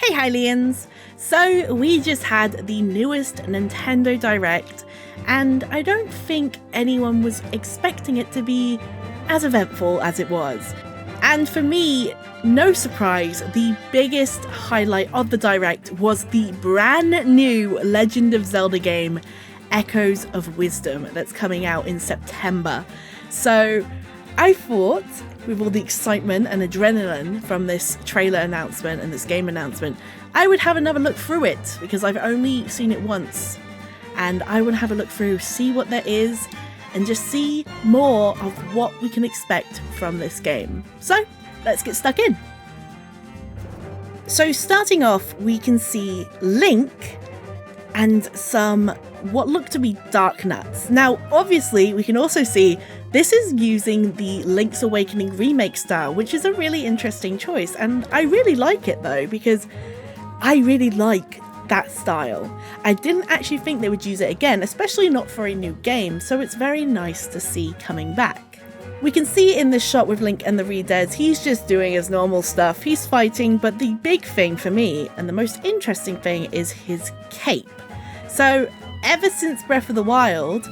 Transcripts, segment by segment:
Hey Hylians! So we just had the newest Nintendo Direct, and I don't think anyone was expecting it to be as eventful as it was. And for me, no surprise, the biggest highlight of the Direct was the brand new Legend of Zelda game, Echoes of Wisdom, that's coming out in September. So I thought, with all the excitement and adrenaline from this trailer announcement and this game announcement, I would have another look through it, because I've only seen it once. And I would have a look through, see what there is, and just see more of what we can expect from this game. So, let's get stuck in. So starting off, we can see Link and some what look to be dark nuts. Now, obviously, we can also see this is using the Link's Awakening remake style, which is a really interesting choice. And I really like it though, because I really like that style. I didn't actually think they would use it again, especially not for a new game, so it's very nice to see coming back. We can see in this shot with Link and the Re-Deads, he's just doing his normal stuff, he's fighting, but the big thing for me, and the most interesting thing, is his cape. So, ever since Breath of the Wild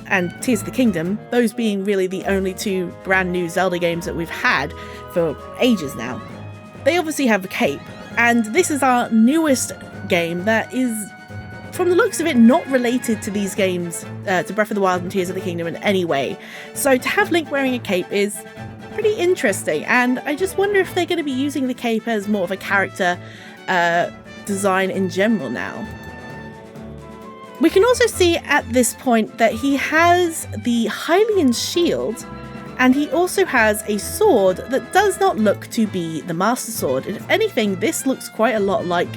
and Tears of the Kingdom, those being really the only two brand new Zelda games that we've had for ages now, they obviously have a cape, and this is our newest game that is, from the looks of it, not related to these games, to Breath of the Wild and Tears of the Kingdom in any way. So to have Link wearing a cape is pretty interesting, and I just wonder if they're going to be using the cape as more of a character design in general now. We can also see at this point that he has the Hylian shield, and he also has a sword that does not look to be the Master Sword. If anything, this looks quite a lot like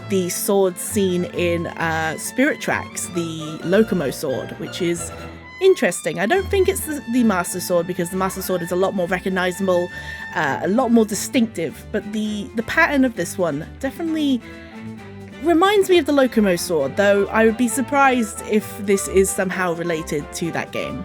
the sword seen in Spirit Tracks, the Locomo sword, which is interesting. I don't think it's the Master Sword, because the Master Sword is a lot more recognizable, a lot more distinctive, but the pattern of this one definitely reminds me of the Locomo sword, though I would be surprised if this is somehow related to that game.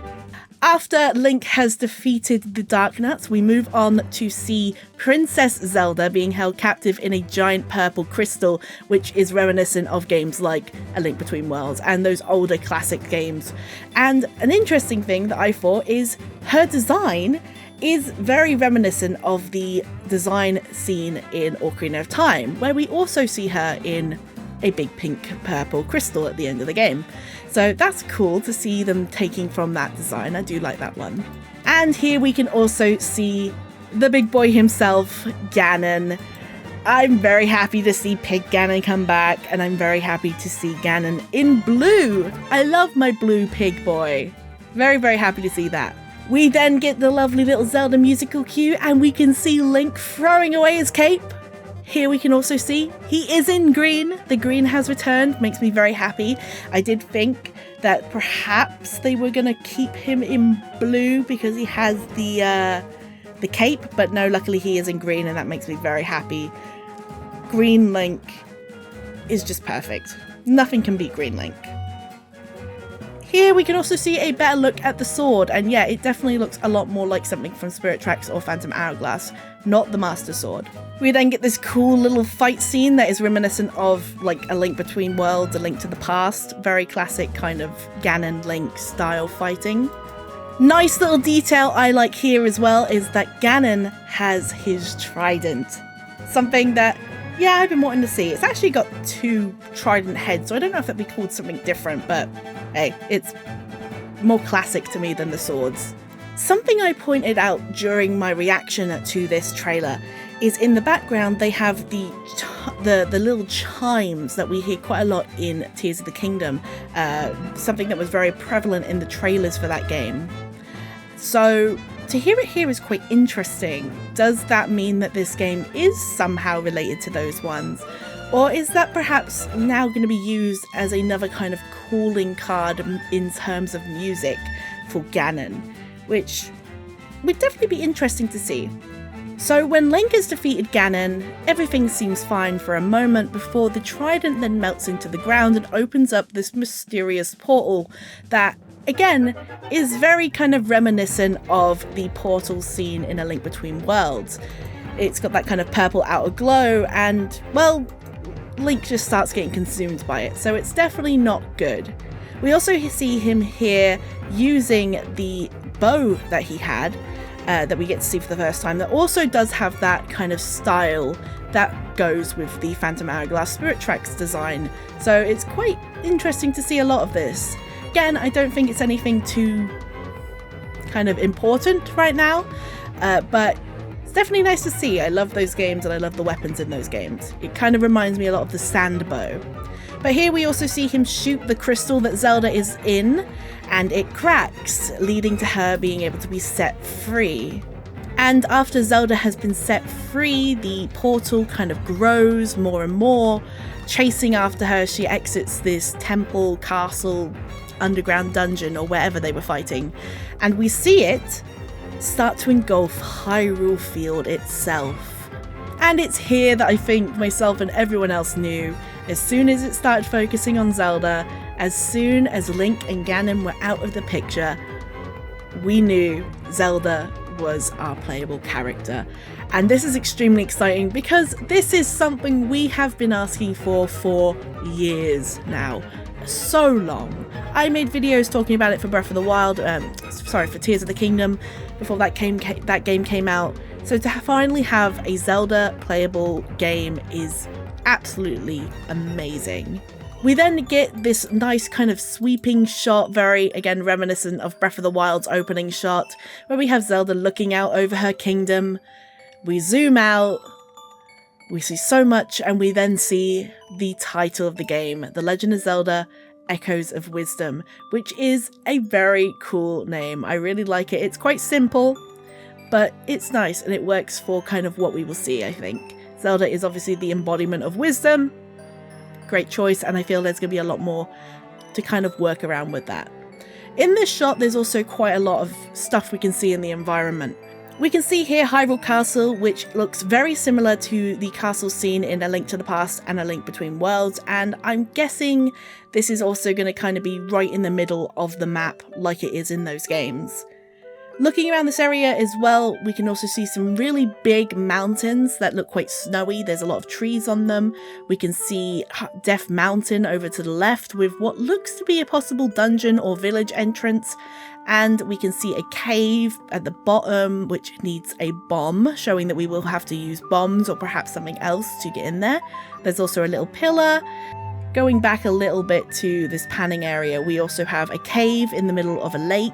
After Link has defeated the Dark Nuts, we move on to see Princess Zelda being held captive in a giant purple crystal, which is reminiscent of games like A Link Between Worlds and those older classic games. And an interesting thing that I thought is her design is very reminiscent of the design seen in Ocarina of Time, where we also see her in a big pink purple crystal at the end of the game. So that's cool to see them taking from that design. I do like that one. And here we can also see the big boy himself, Ganon. I'm very happy to see Pig Ganon come back, and I'm very happy to see Ganon in blue. I love my blue pig boy. Very, very happy to see that. We then get the lovely little Zelda musical cue, and we can see Link throwing away his cape. Here we can also see he is in green. The green has returned, makes me very happy. I did think that perhaps they were going to keep him in blue because he has the cape, but no, luckily he is in green, and that makes me very happy. Green Link is just perfect. Nothing can beat Green Link. Here we can also see a better look at the sword, and yeah, it definitely looks a lot more like something from Spirit Tracks or Phantom Hourglass, not the Master Sword. We then get this cool little fight scene that is reminiscent of like A Link Between Worlds, A Link to the Past, very classic kind of Ganon Link style fighting. Nice little detail I like here as well is that Ganon has his trident, something that, yeah, I've been wanting to see. It's actually got two trident heads, so I don't know if that'd be called something different, but hey, it's more classic to me than the swords. Something I pointed out during my reaction to this trailer is in the background they have the little chimes that we hear quite a lot in Tears of the Kingdom, something that was very prevalent in the trailers for that game. So to hear it here is quite interesting. Does that mean that this game is somehow related to those ones? Or is that perhaps now going to be used as another kind of calling card in terms of music for Ganon, which would definitely be interesting to see. So when Link has defeated Ganon, everything seems fine for a moment before the trident then melts into the ground and opens up this mysterious portal that, again, is very kind of reminiscent of the portal scene in A Link Between Worlds. It's got that kind of purple outer glow, and, well, Link just starts getting consumed by it, so it's definitely not good. We also see him here using the bow that he had, that we get to see for the first time, that also does have that kind of style that goes with the Phantom Hourglass Spirit Tracks design. So it's quite interesting to see a lot of this. Again, I don't think it's anything too kind of important right now, but it's definitely nice to see. I love those games and I love the weapons in those games. It kind of reminds me a lot of the sand bow. But here we also see him shoot the crystal that Zelda is in, and it cracks, leading to her being able to be set free. And after Zelda has been set free, the portal kind of grows more and more, chasing after her. She exits this temple, castle, underground dungeon, or wherever they were fighting, and we see it start to engulf Hyrule Field itself. And it's here that I think myself and everyone else knew, as soon as it started focusing on Zelda, as soon as Link and Ganon were out of the picture, we knew Zelda was our playable character. And this is extremely exciting because this is something we have been asking for years now. So long. I made videos talking about it for Breath of the Wild, for Tears of the Kingdom, before that game came out. So to finally have a Zelda playable game is absolutely amazing. We then get this nice kind of sweeping shot, very, again, reminiscent of Breath of the Wild's opening shot, where we have Zelda looking out over her kingdom. We zoom out, we see so much, and we then see the title of the game, The Legend of Zelda: Echoes of Wisdom, which is a very cool name. I really like it. It's quite simple, but it's nice, and it works for kind of what we will see, I think. Zelda is obviously the embodiment of wisdom. Great choice, and I feel there's going to be a lot more to kind of work around with that. In this shot, there's also quite a lot of stuff we can see in the environment. We can see here Hyrule Castle, which looks very similar to the castle scene in A Link to the Past and A Link Between Worlds, and I'm guessing this is also going to kind of be right in the middle of the map like it is in those games. Looking around this area as well, we can also see some really big mountains that look quite snowy. There's a lot of trees on them. We can see Death Mountain over to the left with what looks to be a possible dungeon or village entrance. And we can see a cave at the bottom, which needs a bomb, showing that we will have to use bombs or perhaps something else to get in there. There's also a little pillar. Going back a little bit to this panning area, we also have a cave in the middle of a lake.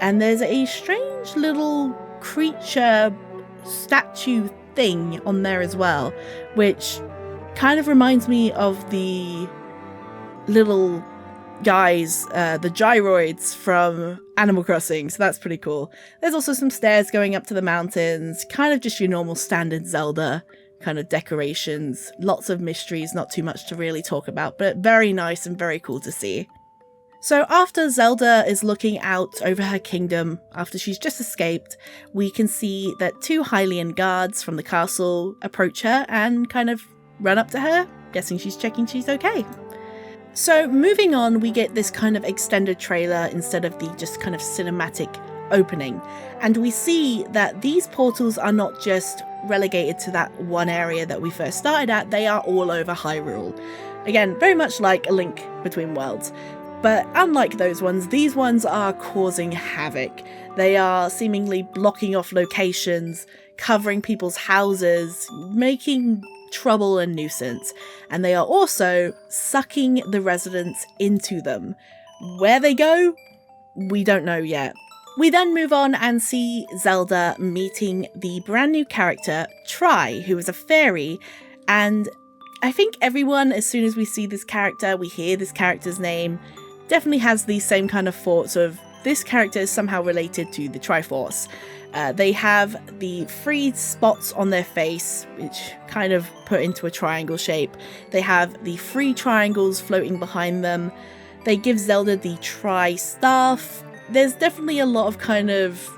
And there's a strange little creature statue thing on there as well, which kind of reminds me of the little guys, the gyroids from Animal Crossing, so that's pretty cool. There's also some stairs going up to the mountains, kind of just your normal standard Zelda kind of decorations. Lots of mysteries, not too much to really talk about, but very nice and very cool to see. So after Zelda is looking out over her kingdom, after she's just escaped, we can see that two Hylian guards from the castle approach her and kind of run up to her, guessing she's checking she's okay. So moving on, we get this kind of extended trailer instead of the just kind of cinematic opening. And we see that these portals are not just relegated to that one area that we first started at, they are all over Hyrule. Again, very much like A Link Between Worlds. But unlike those ones, these ones are causing havoc. They are seemingly blocking off locations, covering people's houses, making trouble and nuisance. And they are also sucking the residents into them. Where they go, we don't know yet. We then move on and see Zelda meeting the brand new character, Tri, who is a fairy. And I think everyone, as soon as we see this character, we hear this character's name, definitely has these same kind of thoughts of this character is somehow related to the Triforce. They have the 3 spots on their face, which kind of put into a triangle shape. They have the 3 triangles floating behind them. They give Zelda the Tri-Staff. There's definitely a lot of kind of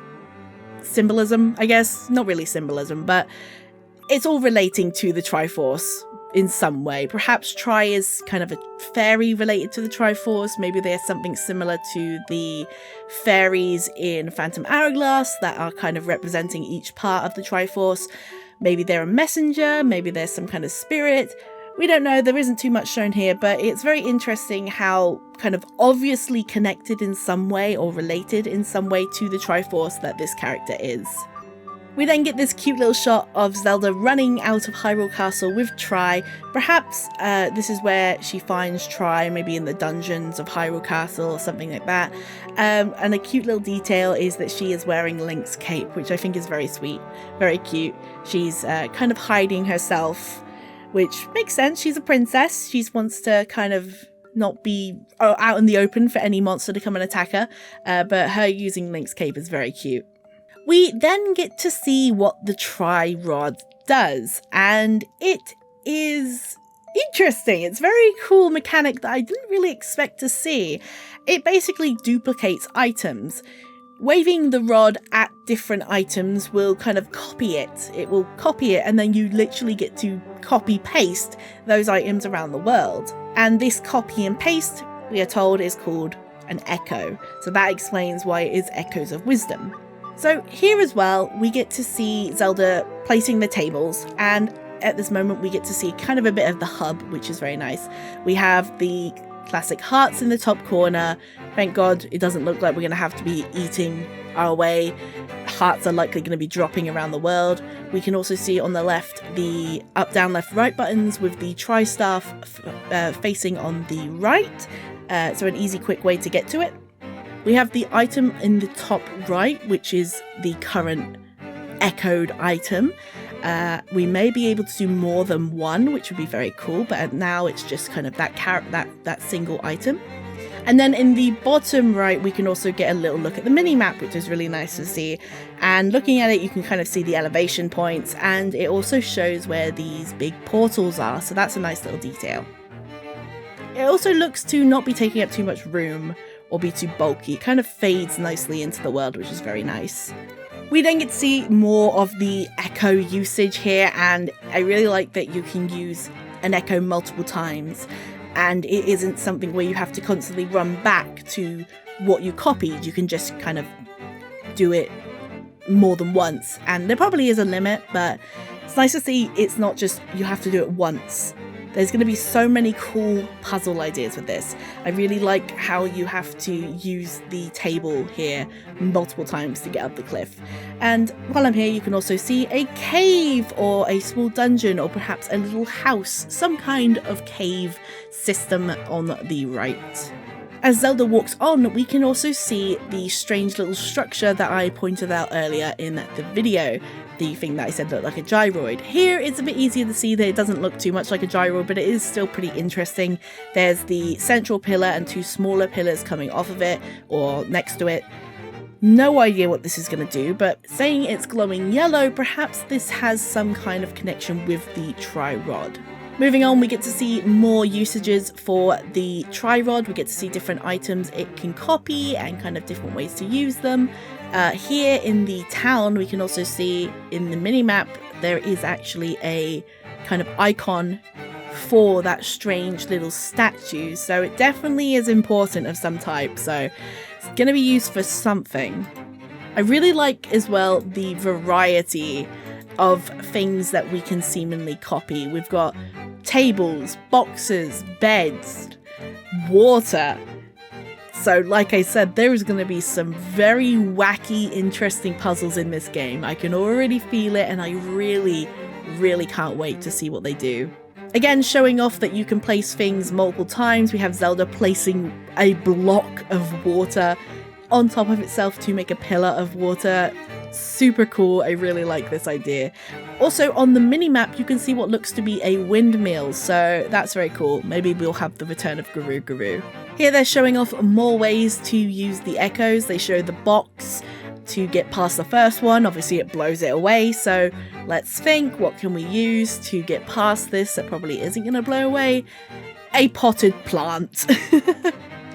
symbolism, I guess. Not really symbolism, but it's all relating to the Triforce in some way. Perhaps Tri is kind of a fairy related to the Triforce. Maybe there's something similar to the fairies in Phantom Hourglass that are kind of representing each part of the Triforce. Maybe they're a messenger, maybe there's some kind of spirit. We don't know, there isn't too much shown here, but it's very interesting how kind of obviously connected in some way or related in some way to the Triforce that this character is. We then get this cute little shot of Zelda running out of Hyrule Castle with Tri. Perhaps this is where she finds Tri, maybe in the dungeons of Hyrule Castle or something like that. And a cute little detail is that she is wearing Link's cape, which I think is very sweet, very cute. She's kind of hiding herself, which makes sense. She's a princess. She wants to kind of not be out in the open for any monster to come and attack her. But her using Link's cape is very cute. We then get to see what the Tri-Rod does, and it is interesting. It's a very cool mechanic that I didn't really expect to see. It basically duplicates items. Waving the rod at different items will kind of copy it. It will copy it, and then you literally get to copy paste those items around the world. And this copy and paste, we are told, is called an echo. So that explains why it is Echoes of Wisdom. So here as well, we get to see Zelda placing the tables, and at this moment we get to see kind of a bit of the hub, which is very nice. We have the classic hearts in the top corner. Thank God it doesn't look like we're going to have to be eating our way. Hearts are likely going to be dropping around the world. We can also see on the left the up, down, left, right buttons with the Tri-Staff facing on the right. So an easy, quick way to get to it. We have the item in the top right, which is the current echoed item. We may be able to do more than one, which would be very cool, but now it's just kind of that single item. And then in the bottom right, we can also get a little look at the mini-map, which is really nice to see. And looking at it, you can kind of see the elevation points, and it also shows where these big portals are, so that's a nice little detail. It also looks to not be taking up too much room or be too bulky. It kind of fades nicely into the world, which is very nice. We then get to see more of the echo usage here, and I really like that you can use an echo multiple times, and it isn't something where you have to constantly run back to what you copied. You can just kind of do it more than once, and there probably is a limit, but it's nice to see it's not just you have to do it once. There's going to be so many cool puzzle ideas with this. I really like how you have to use the table here multiple times to get up the cliff. And while I'm here, you can also see a cave or a small dungeon or perhaps a little house, some kind of cave system on the right. As Zelda walks on, we can also see the strange little structure that I pointed out earlier in the video. The thing that I said looked like a gyroid. Here it's a bit easier to see that it doesn't look too much like a gyroid, but it is still pretty interesting. There's the central pillar and two smaller pillars coming off of it or next to it. No idea what this is going to do, but saying it's glowing yellow, perhaps this has some kind of connection with the Tri-Rod. Moving on, we get to see more usages for the Tri-Rod. We get to see different items it can copy and kind of different ways to use them. Here in the town, we can also see in the minimap, there is actually a kind of icon for that strange little statue. So it definitely is important of some type. So it's going to be used for something. I really like as well the variety of things that we can seemingly copy. We've got tables, boxes, beds, water. So like I said, there is going to be some very wacky, interesting puzzles in this game. I can already feel it, and I really, really can't wait to see what they do. Again, showing off that you can place things multiple times. We have Zelda placing a block of water on top of itself to make a pillar of water. Super cool. I really like this idea. Also on the minimap, you can see what looks to be a windmill, so that's very cool. Maybe we'll have the return of Guru Guru. Here they're showing off more ways to use the echoes. They show the box to get past the first one. Obviously it blows it away, so let's think, what can we use to get past this that probably isn't going to blow away? A potted plant.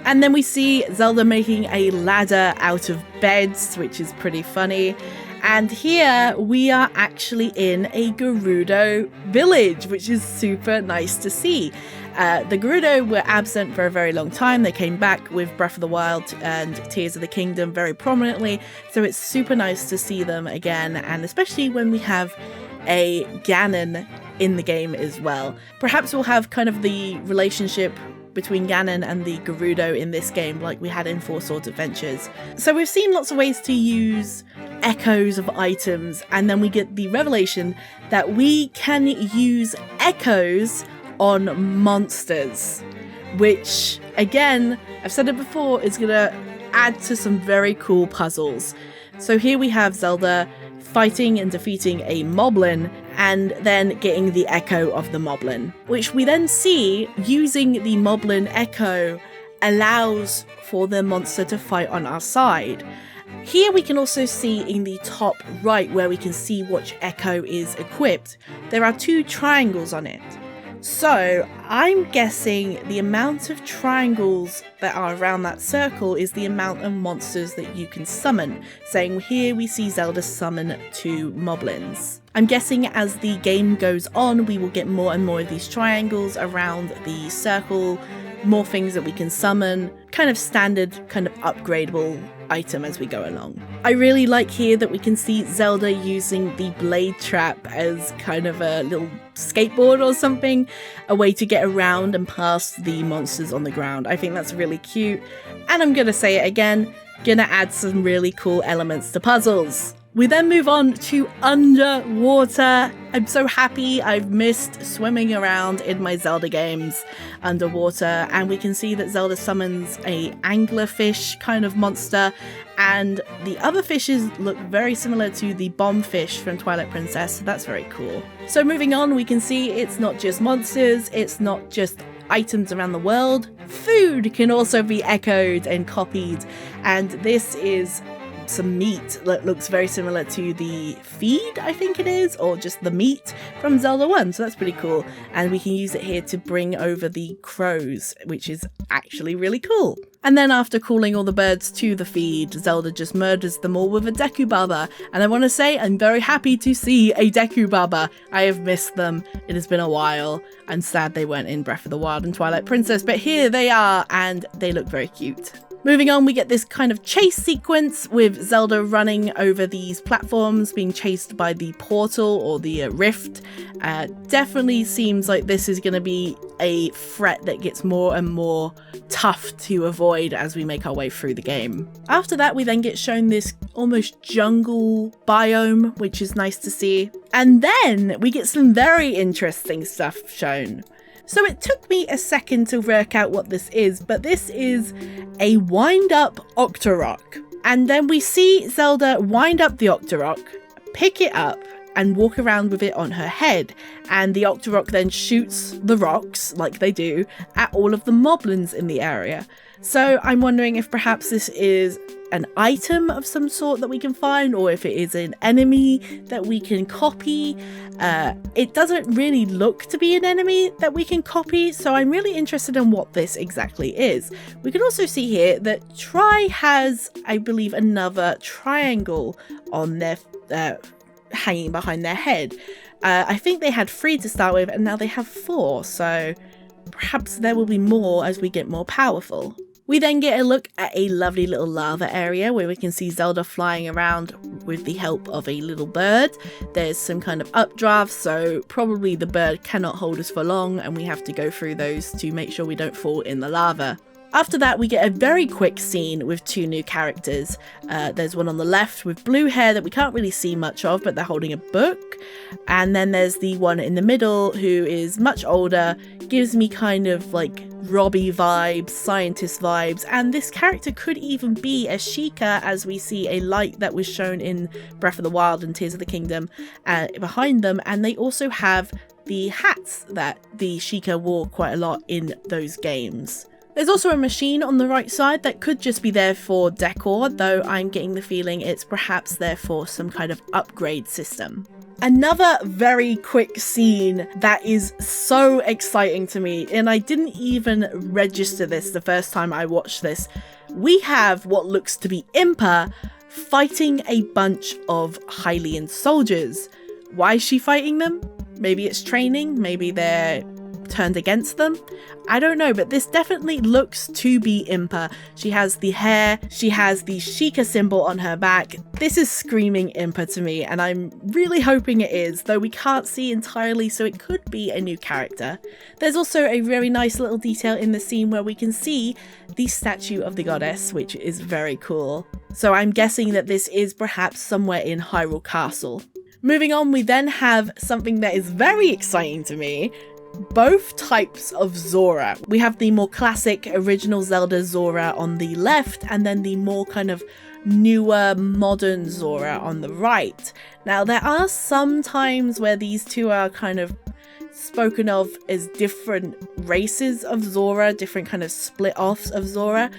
And then we see Zelda making a ladder out of beds, which is pretty funny. And here we are actually in a Gerudo village, which is super nice to see. The Gerudo were absent for a very long time. They came back with Breath of the Wild and Tears of the Kingdom very prominently. So it's super nice to see them again. And especially when we have a Ganon in the game as well. Perhaps we'll have kind of the relationship between Ganon and the Gerudo in this game like we had in Four Swords Adventures. So we've seen lots of ways to use echoes of items, and then we get the revelation that we can use echoes on monsters, which again, I've said it before, is gonna add to some very cool puzzles. So here we have Zelda fighting and defeating a moblin and then getting the echo of the moblin, which we then see using the moblin echo allows for the monster to fight on our side. Here we can also see in the top right where we can see which echo is equipped. There are 2 triangles on it. So I'm guessing the amount of triangles that are around that circle is the amount of monsters that you can summon. Saying here we see Zelda summon 2 moblins. I'm guessing as the game goes on, we will get more and more of these triangles around the circle, more things that we can summon, kind of standard, kind of upgradable item as we go along. I really like here that we can see Zelda using the blade trap as kind of a little skateboard or something, a way to get around and past the monsters on the ground. I think that's really cute, and I'm gonna say it again, gonna add some really cool elements to puzzles. We then move on to underwater. I'm so happy. I've missed swimming around in my Zelda games underwater, and we can see that Zelda summons a anglerfish kind of monster, and the other fishes look very similar to the bomb fish from Twilight Princess, so that's very cool. So moving on, we can see it's not just monsters, it's not just items around the world. Food can also be echoed and copied, and this is some meat that looks very similar to the feed, I think it is, or just the meat from Zelda 1, so that's pretty cool. And we can use it here to bring over the crows, which is actually really cool. And then after calling all the birds to the feed, Zelda just murders them all with a Deku Baba. And I want to say I'm very happy to see a Deku Baba. I have missed them. It has been a while. I'm sad they weren't in Breath of the Wild and Twilight Princess, but here they are, and they look very cute. Moving on, we get this kind of chase sequence with Zelda running over these platforms, being chased by the portal or the rift. Definitely seems like this is going to be a threat that gets more and more tough to avoid as we make our way through the game. After that, we then get shown this almost jungle biome, which is nice to see. And then we get some very interesting stuff shown. So it took me a second to work out what this is, but this is a wind-up Octorok. And then we see Zelda wind up the Octorok, pick it up, and walk around with it on her head. And the Octorok then shoots the rocks, like they do, at all of the moblins in the area. So I'm wondering if perhaps this is an item of some sort that we can find, or if it is an enemy that we can copy. It doesn't really look to be an enemy that we can copy, so I'm really interested in what this exactly is. We can also see here that Tri has, I believe, another triangle on their hanging behind their head. I think they had 3 to start with, and now they have 4, so perhaps there will be more as we get more powerful. We then get a look at a lovely little lava area where we can see Zelda flying around with the help of a little bird. There's some kind of updraft, so probably the bird cannot hold us for long, and we have to go through those to make sure we don't fall in the lava. After that, we get a very quick scene with 2 new characters. There's one on the left with blue hair that we can't really see much of, but they're holding a book. And then there's the one in the middle who is much older, gives me kind of like Robbie vibes, scientist vibes, and this character could even be a Sheikah, as we see a light that was shown in Breath of the Wild and Tears of the Kingdom behind them, and they also have the hats that the Sheikah wore quite a lot in those games. There's also a machine on the right side that could just be there for decor, though I'm getting the feeling it's perhaps there for some kind of upgrade system. Another very quick scene that is so exciting to me, and I didn't even register this the first time I watched this. We have what looks to be Impa fighting a bunch of Hylian soldiers. Why is she fighting them? Maybe it's training, maybe they're turned against them. I don't know, but this definitely looks to be Impa. She has the hair, she has the Sheikah symbol on her back. This is screaming Impa to me, and I'm really hoping it is, though we can't see entirely, so it could be a new character. There's also a very nice little detail in the scene where we can see the statue of the goddess, which is very cool. So I'm guessing that this is perhaps somewhere in Hyrule Castle. Moving on, we then have something that is very exciting to me. Both types of Zora. We have the more classic original Zelda Zora on the left, and then the more kind of newer modern Zora on the right. Now there are some times where these two are kind of spoken of as different races of Zora, different kind of split-offs of Zora.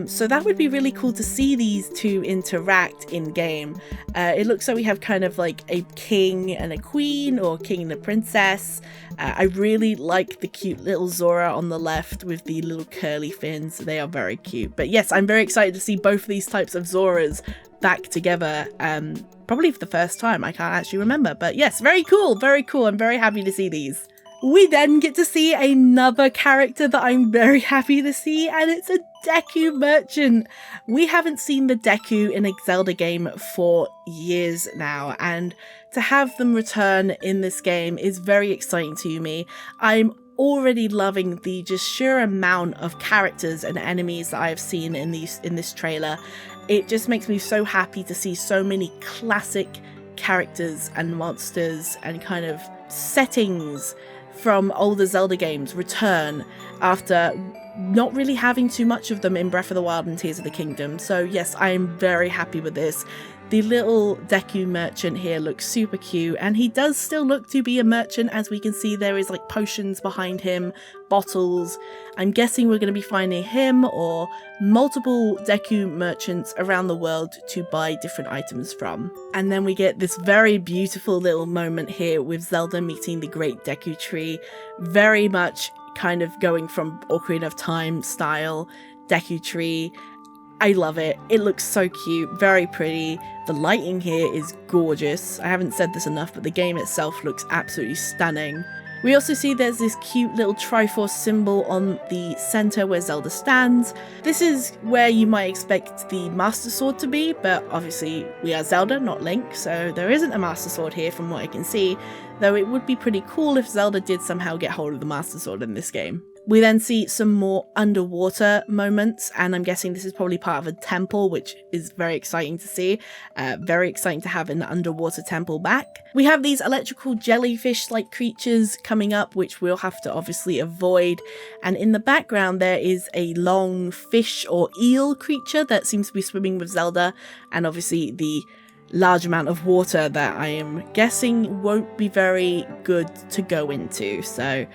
So that would be really cool to see these two interact in game. It looks like we have kind of like a king and a queen, or king and a princess. I really like the cute little Zora on the left with the little curly fins. They are very cute. But yes, I'm very excited to see both of these types of Zoras back together. Probably for the first time, I can't actually remember, but yes, very cool, very cool. I'm very happy to see these. We then get to see another character that I'm very happy to see, and it's a Deku merchant. We haven't seen the Deku in a Zelda game for years now, and to have them return in this game is very exciting to me. I'm already loving the just sheer amount of characters and enemies that I have seen in this trailer. It just makes me so happy to see so many classic characters and monsters and kind of settings from older Zelda games return after not really having too much of them in Breath of the Wild and Tears of the Kingdom. So yes, I am very happy with this. The little Deku merchant here looks super cute, and he does still look to be a merchant. As we can see, there is like potions behind him, bottles. I'm guessing we're going to be finding him or multiple Deku merchants around the world to buy different items from. And then we get this very beautiful little moment here with Zelda meeting the Great Deku Tree. Very much kind of going from Ocarina of Time style Deku Tree. I love it. It looks so cute, very pretty. The lighting here is gorgeous. I haven't said this enough, but the game itself looks absolutely stunning. We also see there's this cute little Triforce symbol on the center where Zelda stands. This is where you might expect the Master Sword to be, but obviously we are Zelda, not Link, so there isn't a Master Sword here from what I can see, though it would be pretty cool if Zelda did somehow get hold of the Master Sword in this game. We then see some more underwater moments, and I'm guessing this is probably part of a temple, which is very exciting to see. Very exciting to have an underwater temple back. We have these electrical jellyfish-like creatures coming up, which we'll have to obviously avoid. And in the background, there is a long fish or eel creature that seems to be swimming with Zelda, and obviously the large amount of water that I am guessing won't be very good to go into. So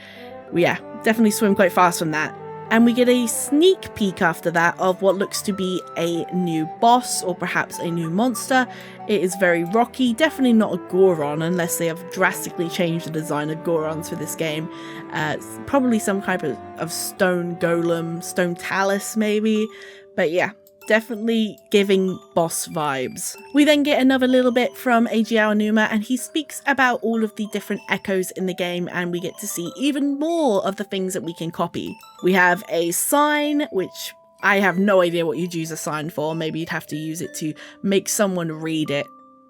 yeah, definitely swim quite fast from that. And we get a sneak peek after that of what looks to be a new boss, or perhaps a new monster. It is very rocky, definitely not a Goron unless they have drastically changed the design of Gorons for this game. It's probably some type of stone golem, stone talus maybe, but yeah, definitely giving boss vibes. We then get another little bit from Eiji Aonuma, and he speaks about all of the different echoes in the game, and we get to see even more of the things that we can copy. We have a sign, which I have no idea what you'd use a sign for. Maybe you'd have to use it to make someone read it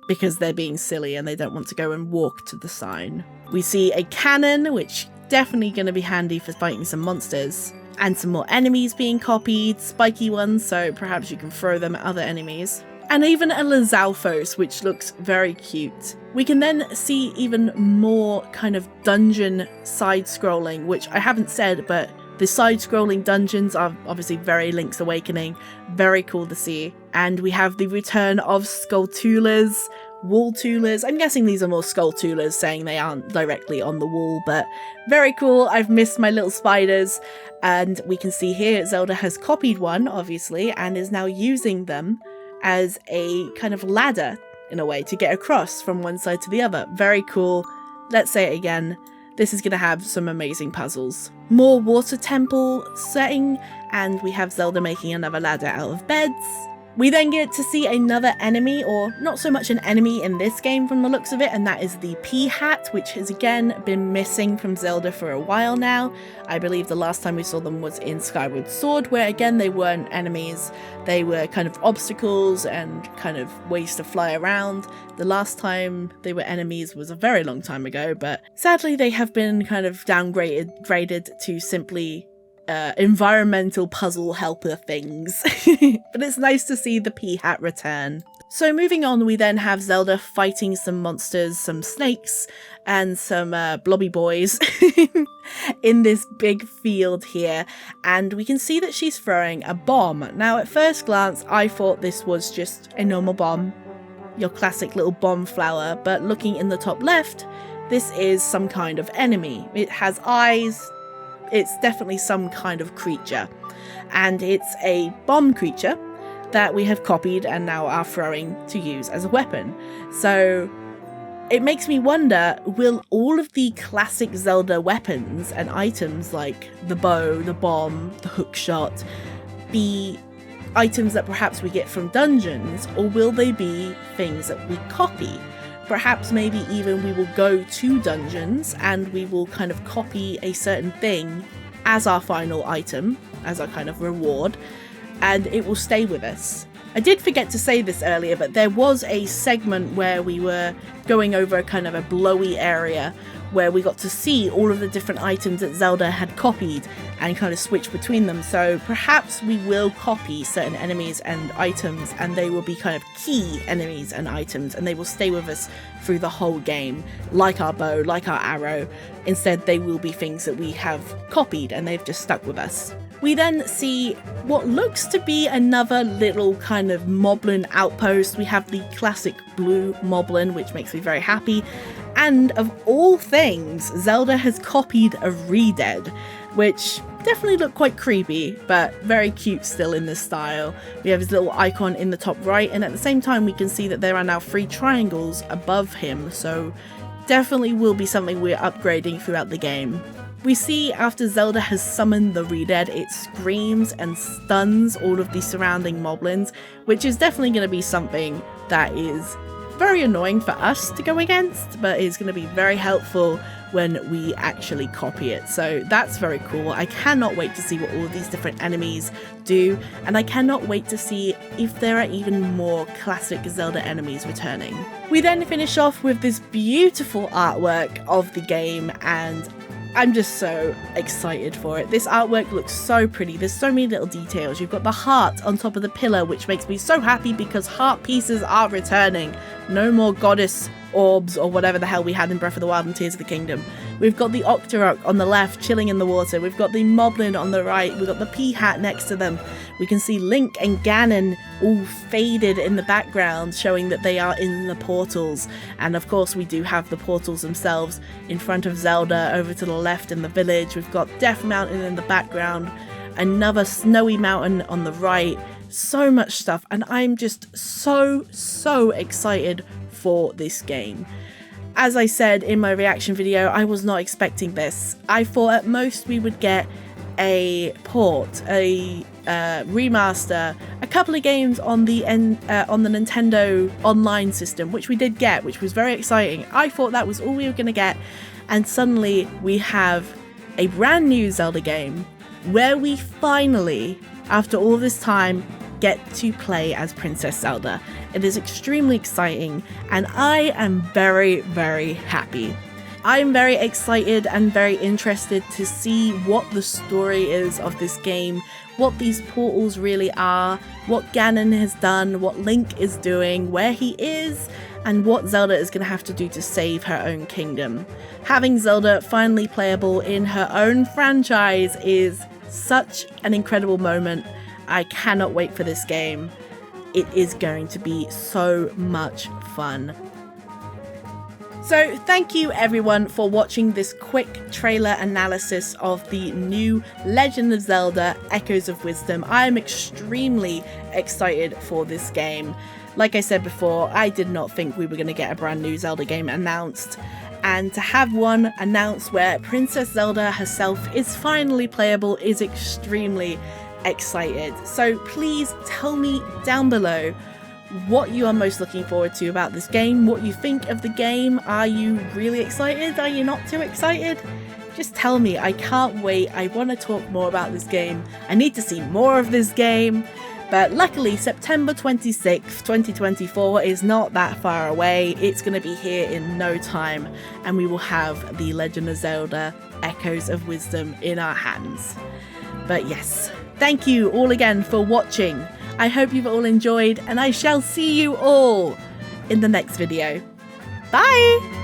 because they're being silly and they don't want to go and walk to the sign. We see a cannon, which definitely going to be handy for fighting some monsters. And some more enemies being copied, spiky ones, so perhaps you can throw them at other enemies. And even a Lizalfos, which looks very cute. We can then see even more kind of dungeon side-scrolling, which I haven't said, but the side-scrolling dungeons are obviously very Link's Awakening. Very cool to see. And we have the return of Skulltulas, Walltulas. I'm guessing these are more Skulltulas, saying they aren't directly on the wall, but very cool. I've missed my little spiders. And we can see here Zelda has copied one, obviously, and is now using them as a kind of ladder, in a way, to get across from one side to the other. Very cool. Let's say it again. This is going to have some amazing puzzles. More water temple setting, and we have Zelda making another ladder out of beds. We then get to see another enemy, or not so much an enemy in this game from the looks of it, and that is the P-Hat, which has again been missing from Zelda for a while now. I believe the last time we saw them was in Skyward Sword, where again they weren't enemies, they were kind of obstacles and kind of ways to fly around. The last time they were enemies was a very long time ago, but sadly they have been kind of graded to simply environmental puzzle helper things. But it's nice to see the P-Hat return. So moving on, we then have Zelda fighting some monsters, some snakes, and some blobby boys in this big field here, and we can see that she's throwing a bomb. Now at first glance I thought this was just a normal bomb, your classic little bomb flower, but looking in the top left, this is some kind of enemy. It has eyes. It's definitely some kind of creature, and it's a bomb creature that we have copied and now are throwing to use as a weapon. So it makes me wonder, will all of the classic Zelda weapons and items like the bow, the bomb, the hookshot be items that perhaps we get from dungeons, or will they be things that we copy? Perhaps maybe even we will go to dungeons and we will kind of copy a certain thing as our final item, as our kind of reward, and it will stay with us. I did forget to say this earlier, but there was a segment where we were going over kind of a blowy area where we got to see all of the different items that Zelda had copied and kind of switch between them. So perhaps we will copy certain enemies and items, and they will be kind of key enemies and items, and they will stay with us through the whole game, like our bow, like our arrow. Instead, they will be things that we have copied and they've just stuck with us. We then see what looks to be another little kind of moblin outpost. We have the classic blue moblin, which makes me very happy. And of all things, Zelda has copied a Redead, which definitely looked quite creepy, but very cute still in this style. We have his little icon in the top right, and at the same time we can see that there are now 3 triangles above him, so definitely will be something we're upgrading throughout the game. We see after Zelda has summoned the Redead, it screams and stuns all of the surrounding moblins, which is definitely going to be something that is very annoying for us to go against, but is going to be very helpful when we actually copy it. So that's very cool. I cannot wait to see what all of these different enemies do, and I cannot wait to see if there are even more classic Zelda enemies returning. We then finish off with this beautiful artwork of the game, and I'm just so excited for it. This artwork looks so pretty. There's so many little details. You've got the heart on top of the pillar, which makes me so happy because heart pieces are returning. No more goddess orbs or whatever the hell we had in Breath of the Wild and Tears of the Kingdom. We've got the Octorok on the left chilling in the water. We've got the Moblin on the right. We've got the P-Hat next to them. We can see Link and Ganon all faded in the background, showing that they are in the portals. And of course we do have the portals themselves in front of Zelda over to the left in the village. We've got Death Mountain in the background, another snowy mountain on the right. So much stuff, and I'm just so excited for this game. As I said in my reaction video, I was not expecting this. I thought at most we would get a port, a remaster, a couple of games on the Nintendo online system, which we did get, which was very exciting. I thought that was all we were going to get, and suddenly we have a brand new Zelda game where we finally, after all this time, get to play as Princess Zelda. It is extremely exciting, and I am very happy. I'm very excited and very interested to see what the story is of this game, what these portals really are, what Ganon has done, what Link is doing, where he is, and what Zelda is going to have to do to save her own kingdom. Having Zelda finally playable in her own franchise is such an incredible moment. I cannot wait for this game. It is going to be so much fun. So thank you everyone for watching this quick trailer analysis of the new Legend of Zelda Echoes of Wisdom. I am extremely excited for this game. Like I said before, I did not think we were going to get a brand new Zelda game announced. And to have one announced where Princess Zelda herself is finally playable is extremely excited. So please tell me down below what you are most looking forward to about this game, what you think of the game. Are you really excited? Are you not too excited? Just tell me. I can't wait. I want to talk more about this game. I need to see more of this game. But luckily, September 26th, 2024 is not that far away. It's going to be here in no time, and we will have the Legend of Zelda Echoes of Wisdom in our hands. But yes, thank you all again for watching. I hope you've all enjoyed, and I shall see you all in the next video. Bye!